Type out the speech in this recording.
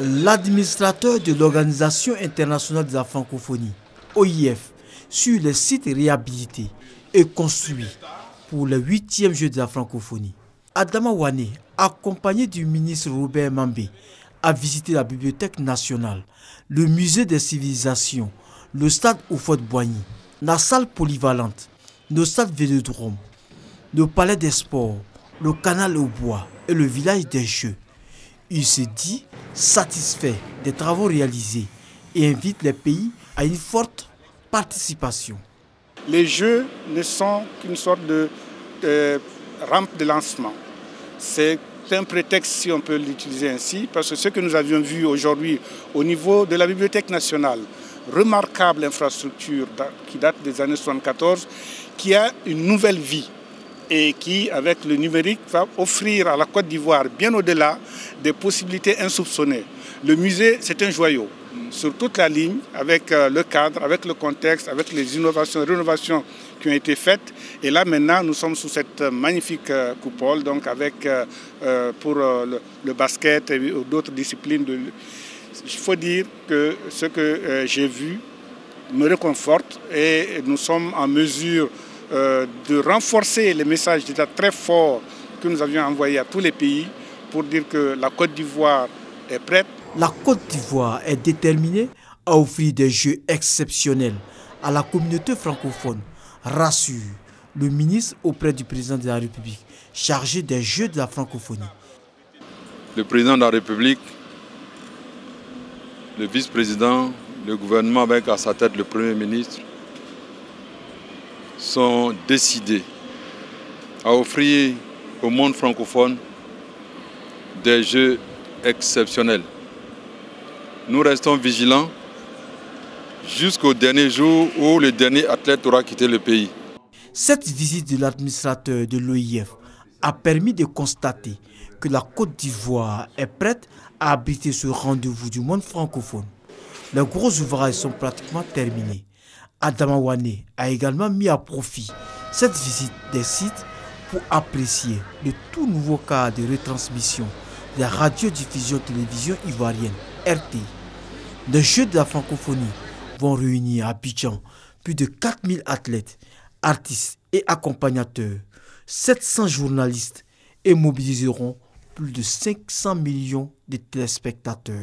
L'administrateur de l'Organisation internationale de la francophonie, OIF, sur les sites réhabilités et construits pour le 8e jeu de la francophonie. Adama Wane, accompagné du ministre Robert Mambé, a visité la Bibliothèque nationale, le musée des civilisations, le stade Houphouët-Boigny, la salle polyvalente, le stade Vélodrome, le palais des sports, le canal au bois et le village des jeux. Il se dit satisfait des travaux réalisés et invite les pays à une forte participation. Les jeux ne sont qu'une sorte de rampe de lancement. C'est un prétexte, si on peut l'utiliser ainsi, parce que ce que nous avions vu aujourd'hui au niveau de la Bibliothèque nationale, remarquable infrastructure qui date des années 1974, qui a une nouvelle vie et qui, avec le numérique, va offrir à la Côte d'Ivoire, bien au-delà, des possibilités insoupçonnées. Le musée, c'est un joyau sur toute la ligne, avec le cadre, avec le contexte, avec les innovations, rénovations qui ont été faites. Et là, maintenant, nous sommes sous cette magnifique coupole, donc avec pour le basket et d'autres disciplines. Il faut dire que ce que j'ai vu me réconforte et nous sommes en mesure de renforcer les messages d'État très forts que nous avions envoyés à tous les pays pour dire que la Côte d'Ivoire est prête. La Côte d'Ivoire est déterminée à offrir des jeux exceptionnels à la communauté francophone, rassure le ministre auprès du président de la République chargé des Jeux de la francophonie. Le président de la République, le vice-président, le gouvernement avec à sa tête le Premier ministre sont décidés à offrir au monde francophone des jeux exceptionnels. Nous restons vigilants jusqu'au dernier jour où le dernier athlète aura quitté le pays. Cette visite de l'administrateur de l'OIF a permis de constater que la Côte d'Ivoire est prête à abriter ce rendez-vous du monde francophone. Les gros ouvrages sont pratiquement terminés. Adama Wane a également mis à profit cette visite des sites pour apprécier le tout nouveau cadre de retransmission des radiodiffusions-télévision ivoiriennes, RTI. Les Jeux de la francophonie vont réunir à Abidjan plus de 4000 athlètes, artistes et accompagnateurs, 700 journalistes et mobiliseront plus de 500 millions de téléspectateurs.